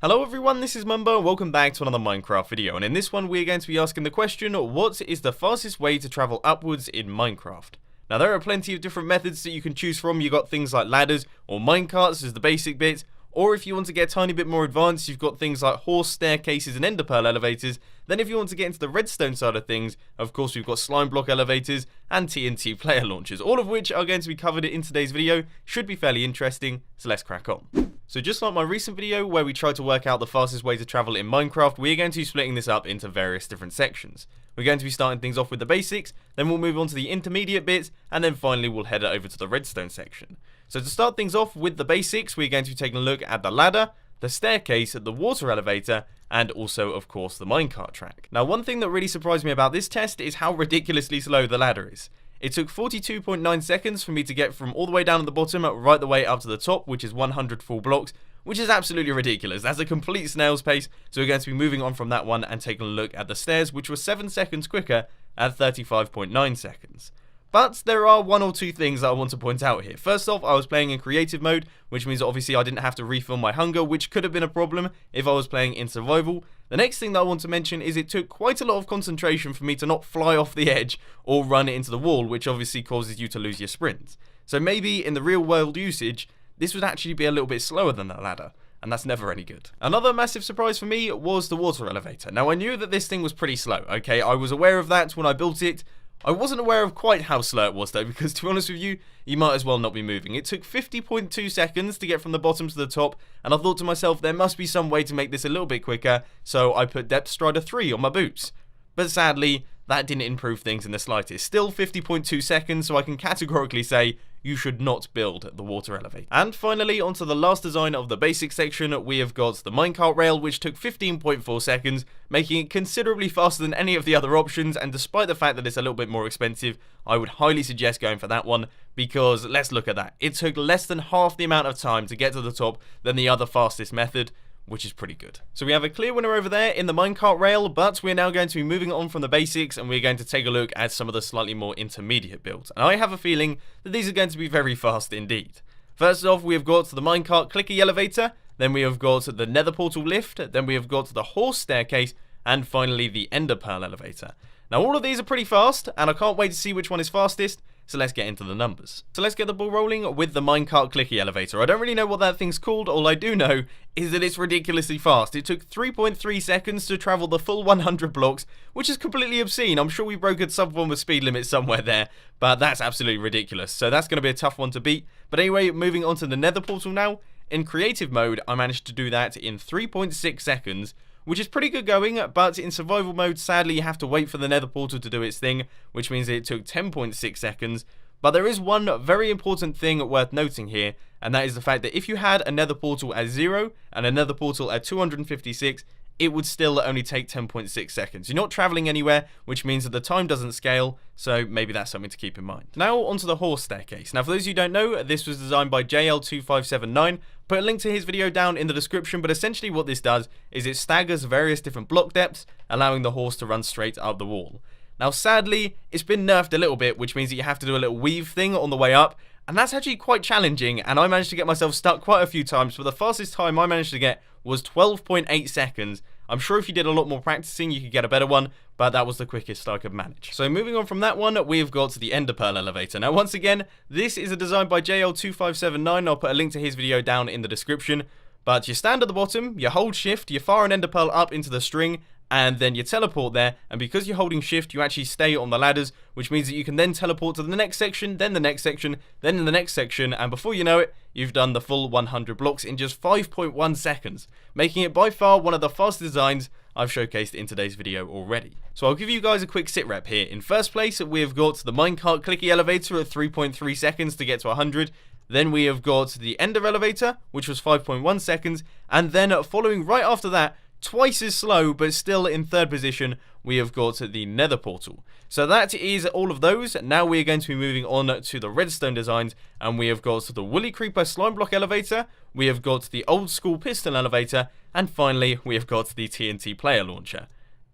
Hello everyone, this is Mumbo, and welcome back to another Minecraft video, and in this one we're going to be asking the question, what is the fastest way to travel upwards in Minecraft? Now there are plenty of different methods that you can choose from. You've got things like ladders or minecarts as the basic bits, or if you want to get a tiny bit more advanced, you've got things like horse staircases and ender pearl elevators. Then if you want to get into the redstone side of things, of course we've got slime block elevators and TNT player launchers, all of which are going to be covered in today's video. Should be fairly interesting, so let's crack on. So just like my recent video where we tried to work out the fastest way to travel in Minecraft, we're going to be splitting this up into various different sections. We're going to be starting things off with the basics, then we'll move on to the intermediate bits, and then finally we'll head over to the redstone section. So to start things off with the basics, we're going to be taking a look at the ladder, the staircase, the water elevator, and also of course the minecart track. Now one thing that really surprised me about this test is how ridiculously slow the ladder is. It took 42.9 seconds for me to get from all the way down at the bottom right the way up to the top, which is 100 full blocks, which is absolutely ridiculous. That's a complete snail's pace, so we're going to be moving on from that one and taking a look at the stairs, which were 7 seconds quicker at 35.9 seconds. But there are one or two things that I want to point out here. First off, I was playing in creative mode, which means obviously I didn't have to refill my hunger, which could have been a problem if I was playing in survival. The next thing that I want to mention is it took quite a lot of concentration for me to not fly off the edge or run into the wall, which obviously causes you to lose your sprint. So maybe in the real world usage, this would actually be a little bit slower than that ladder, and that's never any good. Another massive surprise for me was the water elevator. Now I knew that this thing was pretty slow, okay? I was aware of that when I built it. I wasn't aware of quite how slow it was though, because to be honest with you, you might as well not be moving. It took 50.2 seconds to get from the bottom to the top, and I thought to myself there must be some way to make this a little bit quicker, so I put Depth Strider 3 on my boots. But sadly, that didn't improve things in the slightest. Still 50.2 seconds, so I can categorically say you should not build the water elevator. And finally, onto the last design of the basic section, we have got the minecart rail, which took 15.4 seconds, making it considerably faster than any of the other options, and despite the fact that it's a little bit more expensive, I would highly suggest going for that one, because let's look at that. It took less than half the amount of time to get to the top than the other fastest method, which is pretty good. So we have a clear winner over there in the minecart rail, but we're now going to be moving on from the basics and we're going to take a look at some of the slightly more intermediate builds. And I have a feeling that these are going to be very fast indeed. First off, we have got the minecart clicky elevator, then we have got the nether portal lift, then we have got the horse staircase, and finally the ender pearl elevator. Now all of these are pretty fast, and I can't wait to see which one is fastest. So let's get into the numbers. So let's get the ball rolling with the minecart clicky elevator. I don't really know what that thing's called. All I do know is that it's ridiculously fast. It took 3.3 seconds to travel the full 100 blocks, which is completely obscene. I'm sure we broke a sub form of speed limit somewhere there, but that's absolutely ridiculous. So that's going to be a tough one to beat. But anyway, moving on to the nether portal now. In creative mode, I managed to do that in 3.6 seconds, which is pretty good going, but in survival mode, sadly, you have to wait for the nether portal to do its thing, which means it took 10.6 seconds. But there is one very important thing worth noting here, and that is the fact that if you had a nether portal at 0 and a nether portal at 256, it would still only take 10.6 seconds. You're not traveling anywhere, which means that the time doesn't scale, so maybe that's something to keep in mind. Now onto the horse staircase. Now for those of you who don't know, this was designed by JL2579. Put a link to his video down in the description, but essentially what this does is it staggers various different block depths, allowing the horse to run straight up the wall. Now sadly, it's been nerfed a little bit, which means that you have to do a little weave thing on the way up, and that's actually quite challenging, and I managed to get myself stuck quite a few times, but the fastest time I managed to get was 12.8 seconds. I'm sure if you did a lot more practicing, you could get a better one, but that was the quickest I could manage. So moving on from that one, we've got the ender pearl elevator. Now once again, this is a design by JL2579. I'll put a link to his video down in the description. But you stand at the bottom, you hold shift, you fire an ender pearl up into the string, and then you teleport there, and because you're holding shift, you actually stay on the ladders, which means that you can then teleport to the next section, then the next section, then the next section, and before you know it, you've done the full 100 blocks in just 5.1 seconds, making it by far one of the fastest designs I've showcased in today's video already. So I'll give you guys a quick sit rep here. In first place, we have got the minecart clicky elevator at 3.3 seconds to get to 100. Then we have got the ender elevator, which was 5.1 seconds, and then following right after that, twice as slow, but still in third position, we have got the nether portal. So that is all of those. Now we are going to be moving on to the redstone designs, and we have got the woolly creeper slime block elevator, we have got the old school piston elevator, and finally we have got the TNT player launcher.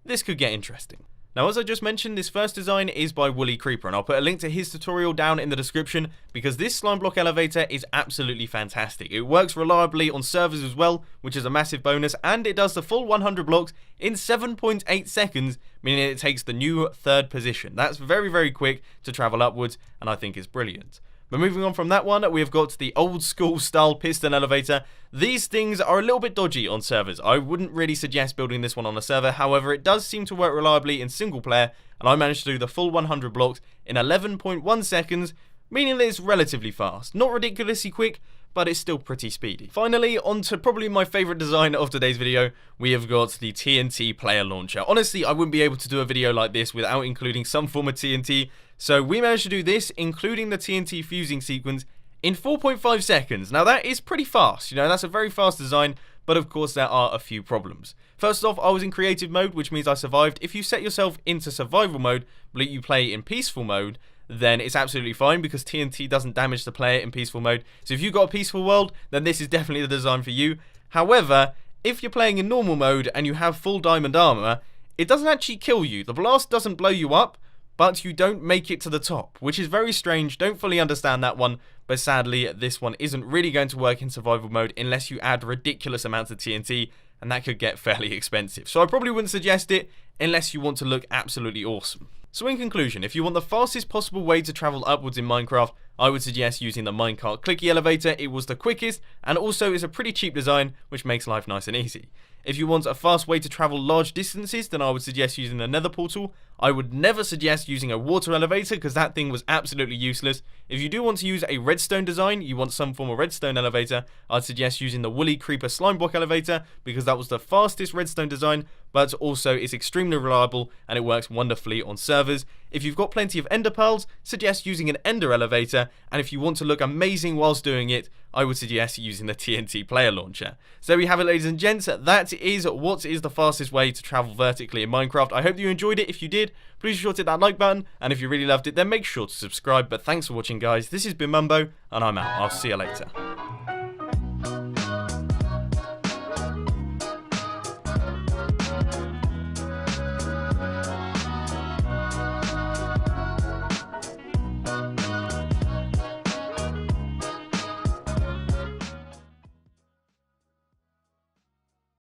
This could get interesting. Now, as I just mentioned, this first design is by Woolly Creeper, and I'll put a link to his tutorial down in the description because this slime block elevator is absolutely fantastic. It works reliably on servers as well, which is a massive bonus, and it does the full 100 blocks in 7.8 seconds, meaning it takes the new 3rd position. That's very, very quick to travel upwards, and I think is brilliant. But moving on from that one, we've got the old school style piston elevator. These things are a little bit dodgy on servers. I wouldn't really suggest building this one on a server. However, it does seem to work reliably in single player, and I managed to do the full 100 blocks in 11.1 seconds, meaning that it's relatively fast. Not ridiculously quick, but it's still pretty speedy. Finally, on to probably my favorite design of today's video, we have got the TNT player launcher. Honestly, I wouldn't be able to do a video like this without including some form of TNT, so we managed to do this, including the TNT fusing sequence, in 4.5 seconds. Now that is pretty fast, that's a very fast design, but of course there are a few problems. First off, I was in creative mode, which means I survived. If you set yourself into survival mode, but you play in peaceful mode, then it's absolutely fine because TNT doesn't damage the player in peaceful mode. So if you've got a peaceful world, then this is definitely the design for you. However, if you're playing in normal mode and you have full diamond armor, it doesn't actually kill you. The blast doesn't blow you up, but you don't make it to the top, which is very strange. Don't fully understand that one, but sadly, this one isn't really going to work in survival mode unless you add ridiculous amounts of TNT, and that could get fairly expensive. So I probably wouldn't suggest it unless you want to look absolutely awesome. So in conclusion, if you want the fastest possible way to travel upwards in Minecraft, I would suggest using the minecart clicky elevator. It was the quickest, and also is a pretty cheap design, which makes life nice and easy. If you want a fast way to travel large distances, then I would suggest using the nether portal. I would never suggest using a water elevator because that thing was absolutely useless. If you do want to use a redstone design, you want some form of redstone elevator, I'd suggest using the Woolly Creeper slime block elevator because that was the fastest redstone design, but also it's extremely reliable and it works wonderfully on servers. If you've got plenty of ender pearls, suggest using an ender elevator, and if you want to look amazing whilst doing it, I would suggest using the TNT player launcher. So there we have it, ladies and gents. That is what is the fastest way to travel vertically in Minecraft. I hope you enjoyed it. If you did, please be sure to hit that like button, and if you really loved it, then make sure to subscribe. But thanks for watching, guys. This has been Mumbo, and I'm out. I'll see you later.